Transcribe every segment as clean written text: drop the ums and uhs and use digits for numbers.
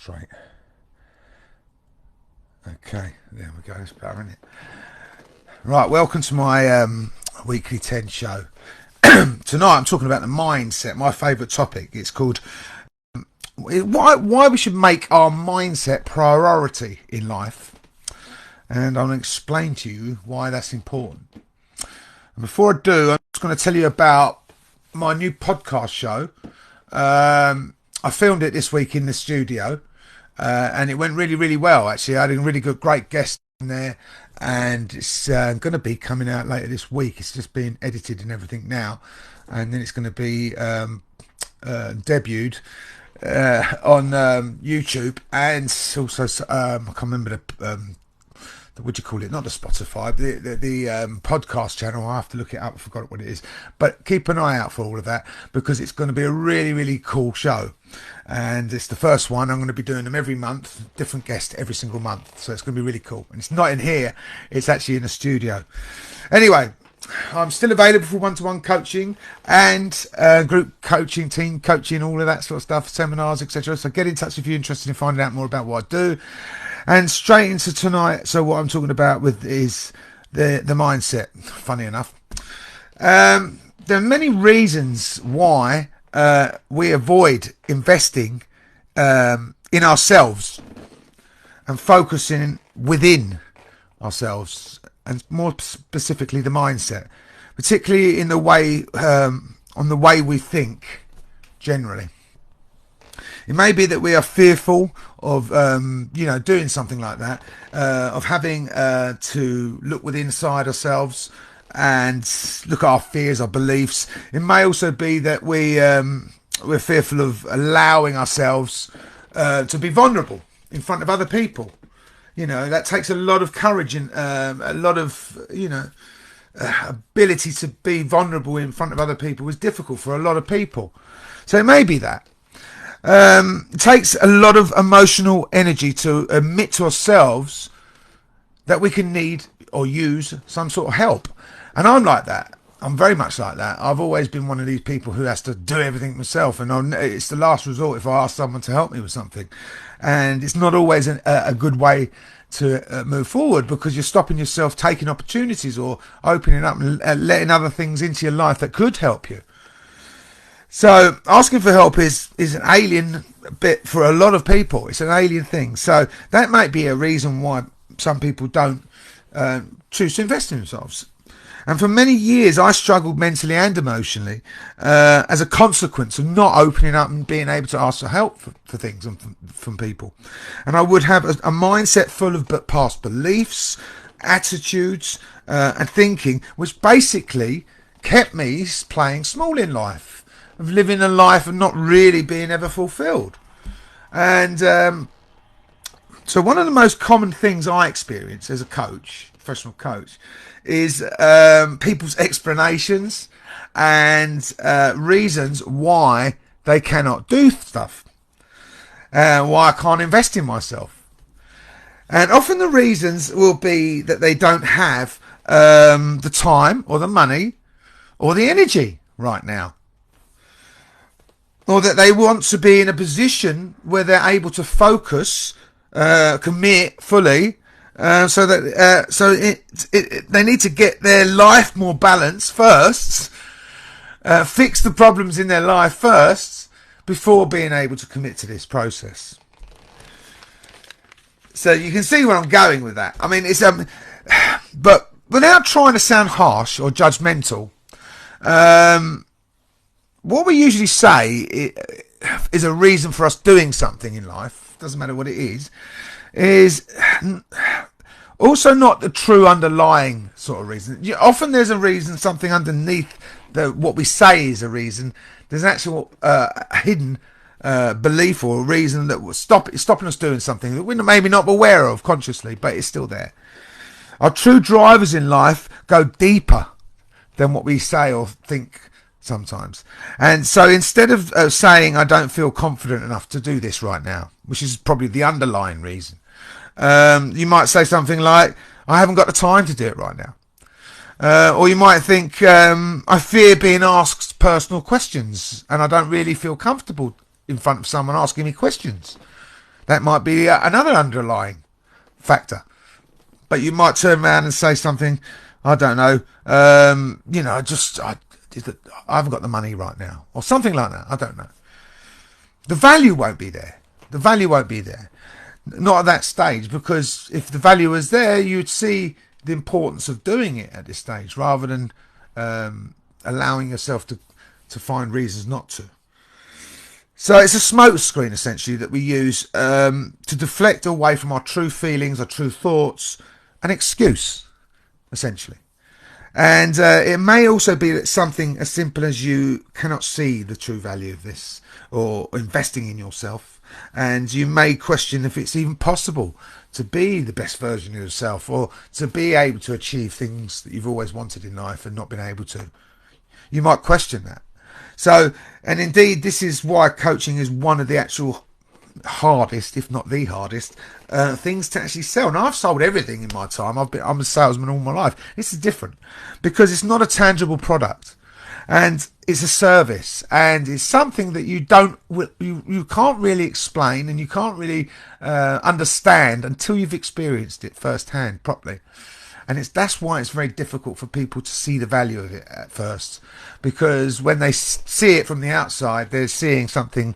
straight. Okay, there we go. It's better, isn't it? Right, welcome to my weekly 10 show. Tonight I'm talking about the mindset, my favourite topic. It's called why we should make our mindset priority in life. And I'm going to explain to you why that's important. And before I do, I'm just going to tell you about my new podcast show. I filmed it this week in the studio, and it went really, really well. Actually, I had a really great guest in there, and it's going to be coming out later this week. It's just being edited and everything now, and then it's going to be debuted on YouTube, and also I can't remember the what do you call it? Not the Spotify, but the podcast channel. I have to look it up. I forgot what it is. But keep an eye out for all of that, because it's going to be a really, really cool show. And it's the first one. I'm going to be doing them every month, different guest every single month. So it's going to be really cool. And it's not in here. It's actually in the studio. Anyway, I'm still available for one-to-one coaching and group coaching, team coaching, all of that sort of stuff, seminars, etc. So get in touch if you're interested in finding out more about what I do. And straight into tonight. So what I'm talking about is the mindset. Funny enough, there are many reasons why we avoid investing in ourselves and focusing within ourselves, and more specifically the mindset, particularly in the way on the way we think generally. It may be that we are fearful of, doing something like that, of having to look within inside ourselves and look at our fears, our beliefs. It may also be that we're fearful of allowing ourselves to be vulnerable in front of other people. You know, that takes a lot of courage and a lot of, ability to be vulnerable in front of other people is difficult for a lot of people. So it may be that. It takes a lot of emotional energy to admit to ourselves that we can need or use some sort of help. And I'm like that. I'm very much like that. I've always been one of these people who has to do everything myself, and it's the last resort if I ask someone to help me with something. And it's not always a good way to move forward, because you're stopping yourself taking opportunities or opening up and letting other things into your life that could help you. So asking for help is an alien bit for a lot of people. It's an alien thing. So that might be a reason why some people don't choose to invest in themselves. And for many years, I struggled mentally and emotionally as a consequence of not opening up and being able to ask for help for things and from people. And I would have a mindset full of past beliefs, attitudes, and thinking, which basically kept me playing small in life, of living a life and not really being ever fulfilled. And so one of the most common things I experience as a coach, professional coach, is people's explanations and reasons why they cannot do stuff, why I can't invest in myself. And often the reasons will be that they don't have the time or the money or the energy right now, or that they want to be in a position where they're able to focus, commit fully, so that they need to get their life more balanced first, fix the problems in their life first, before being able to commit to this process. So you can see where I'm going with that. I mean, it's but without trying to sound harsh or judgmental, what we usually say is a reason for us doing something in life, doesn't matter what it is also not the true underlying sort of reason. Often there's a reason, something underneath what we say is a reason. There's an actual hidden belief or a reason that will stopping us doing something that we're maybe not aware of consciously, but it's still there. Our true drivers in life go deeper than what we say or think sometimes. And so instead of saying I don't feel confident enough to do this right now, which is probably the underlying reason, you might say something like I haven't got the time to do it right now, or you might think I fear being asked personal questions and I don't really feel comfortable in front of someone asking me questions. That might be another underlying factor. But you might turn around and say something, I don't know, I haven't got the money right now, or something like that. I don't know. The value won't be there. The value won't be there. Not at that stage, because if the value was there, you'd see the importance of doing it at this stage, rather than allowing yourself to find reasons not to. So it's a smoke screen, essentially, that we use to deflect away from our true feelings, our true thoughts, an excuse, essentially. And it may also be that something as simple as you cannot see the true value of this, or investing in yourself, and you may question if it's even possible to be the best version of yourself, or to be able to achieve things that you've always wanted in life and not been able to. You might question that. So, and indeed, this is why coaching is one of the actual hardest, if not the hardest, things to actually sell. Now, I've sold everything in my time. I'm a salesman all my life. This is different because it's not a tangible product, and it's a service, and it's something that you can't really explain, and you can't really understand until you've experienced it firsthand properly. And that's why it's very difficult for people to see the value of it at first, because when they see it from the outside, they're seeing something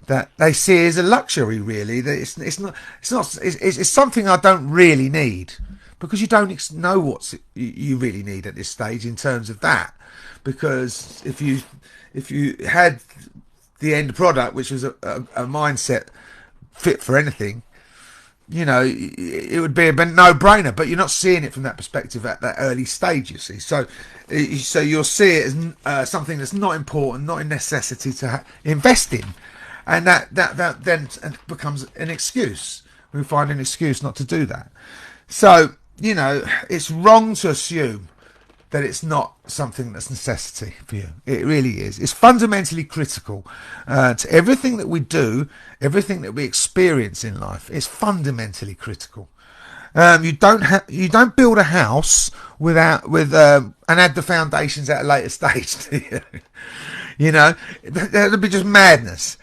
that they see as a luxury. Really, that it's something I don't really need, because you don't know what you really need at this stage in terms of that. Because if you had the end product, which was a mindset fit for anything, it would be a no-brainer, but you're not seeing it from that perspective at that early stage, you see. So you'll see it as something that's not important, not a necessity to invest in, and that then becomes an excuse. We find an excuse not to do that. So it's wrong to assume that it's not something that's necessity for you. It really is. It's fundamentally critical to everything that we do, everything that we experience in life. It's fundamentally critical. You don't build a house and add the foundations at a later stage. That would be just madness.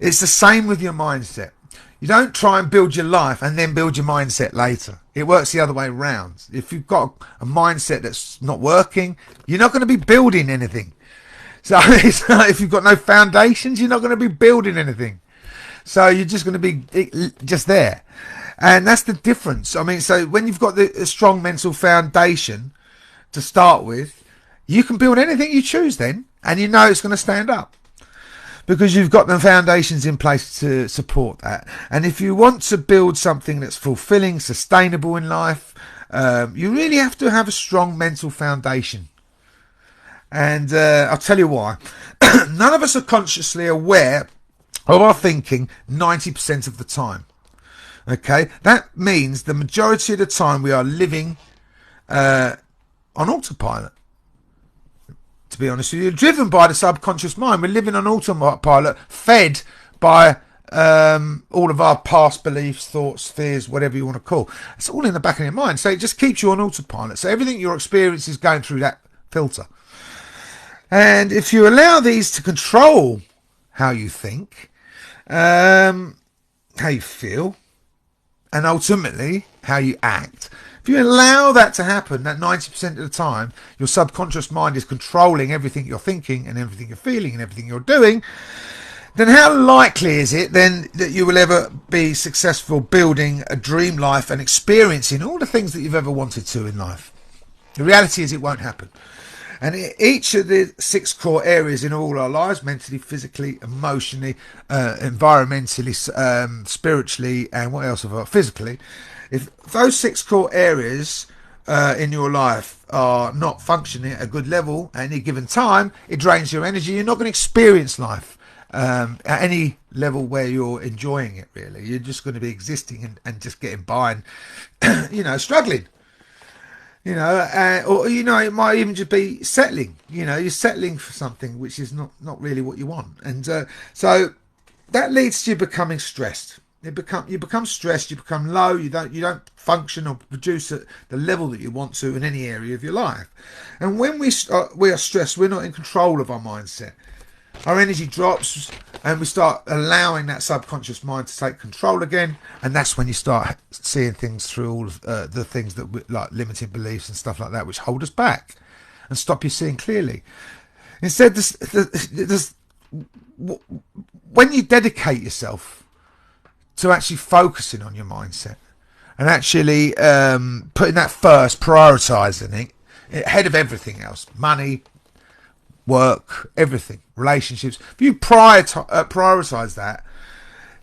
It's the same with your mindset. You don't try and build your life and then build your mindset later. It works the other way around. If you've got a mindset that's not working, you're not going to be building anything. So if you've got no foundations, you're not going to be building anything. So you're just going to be just there. And that's the difference. I mean, so when you've got a strong mental foundation to start with, you can build anything you choose then, and it's going to stand up, because you've got the foundations in place to support that. And if you want to build something that's fulfilling, sustainable in life, you really have to have a strong mental foundation. And I'll tell you why. None of us are consciously aware of our thinking 90% of the time. Okay? That means the majority of the time we are living on autopilot. To be honest with you, driven by the subconscious mind. We're living on autopilot, fed by all of our past beliefs, thoughts, fears, whatever you want to call. It's all in the back of your mind. So it just keeps you on autopilot. So everything your experience is going through that filter. And if you allow these to control how you think, how you feel, and ultimately how you act, if you allow that to happen, that 90% of the time, your subconscious mind is controlling everything you're thinking and everything you're feeling and everything you're doing, then how likely is it then that you will ever be successful building a dream life and experiencing all the things that you've ever wanted to in life? The reality is it won't happen. And each of the 6 core areas in all our lives, mentally, physically, emotionally, environmentally, spiritually, and what else physically, if those 6 core areas in your life are not functioning at a good level at any given time, it drains your energy. You're not going to experience life at any level where you're enjoying it, really. You're just going to be existing and just getting by and, struggling. It might even just be settling. You're settling for something which is not really what you want. And so that leads to you becoming stressed. You become stressed, you become low, you don't function or produce at the level that you want to in any area of your life. And when we are stressed, we're not in control of our mindset. our energy drops, and we start allowing that subconscious mind to take control again. And that's when you start seeing things through all of the things that like limiting beliefs and stuff like that, which hold us back and stop you seeing clearly. Instead, when you dedicate yourself to actually focusing on your mindset and actually putting that first, prioritizing it ahead of everything else, money, work, everything, relationships. If you prioritize that,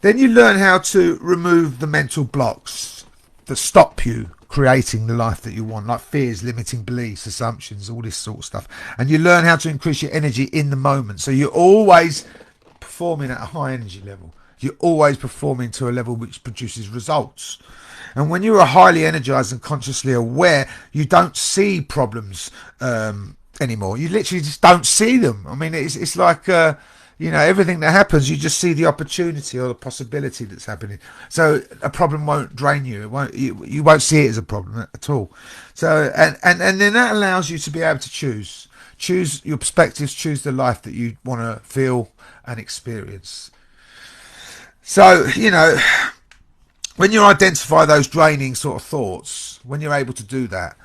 then you learn how to remove the mental blocks that stop you creating the life that you want, like fears, limiting beliefs, assumptions, all this sort of stuff. And you learn how to increase your energy in the moment. So you're always performing at a high energy level. You're always performing to a level which produces results. And when you are highly energized and consciously aware, you don't see problems anymore. You literally just don't see them. I mean, it's like everything that happens, you just see the opportunity or the possibility that's happening. So a problem won't drain you. You won't see it as a problem at all. So and then that allows you to be able to choose your perspectives, choose the life that you want to feel and experience. So when you identify those draining sort of thoughts, when you're able to do that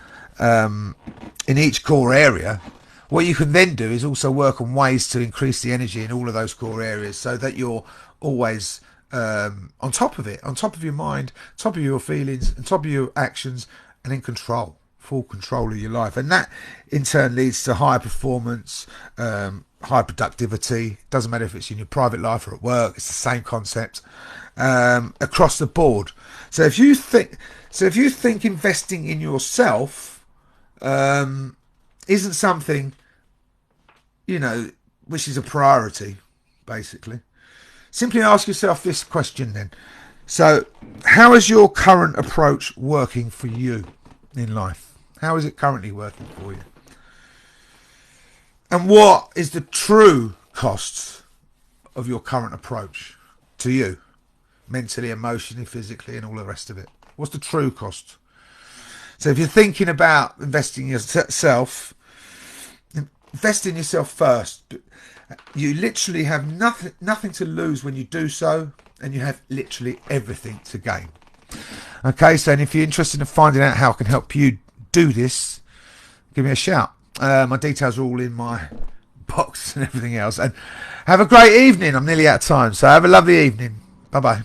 in each core area, what you can then do is also work on ways to increase the energy in all of those core areas, so that you're always on top of it, on top of your mind, top of your feelings, on top of your actions, and in control, full control of your life. And that in turn leads to higher performance, high productivity. Doesn't matter if it's in your private life or at work, it's the same concept across the board. So if you think investing in yourself isn't something which is a priority, basically, simply ask yourself this question then. So how is your current approach working for you in life? How is it currently working for you? And what is the true cost of your current approach to you, mentally, emotionally, physically, and all the rest of it? What's the true cost? So if you're thinking about investing in yourself, invest in yourself first. You literally have nothing to lose when you do so, and you have literally everything to gain. Okay, so and if you're interested in finding out how I can help you do this, give me a shout. My details are all in my box and everything else. And have a great evening. I'm nearly out of time, so have a lovely evening. Bye bye.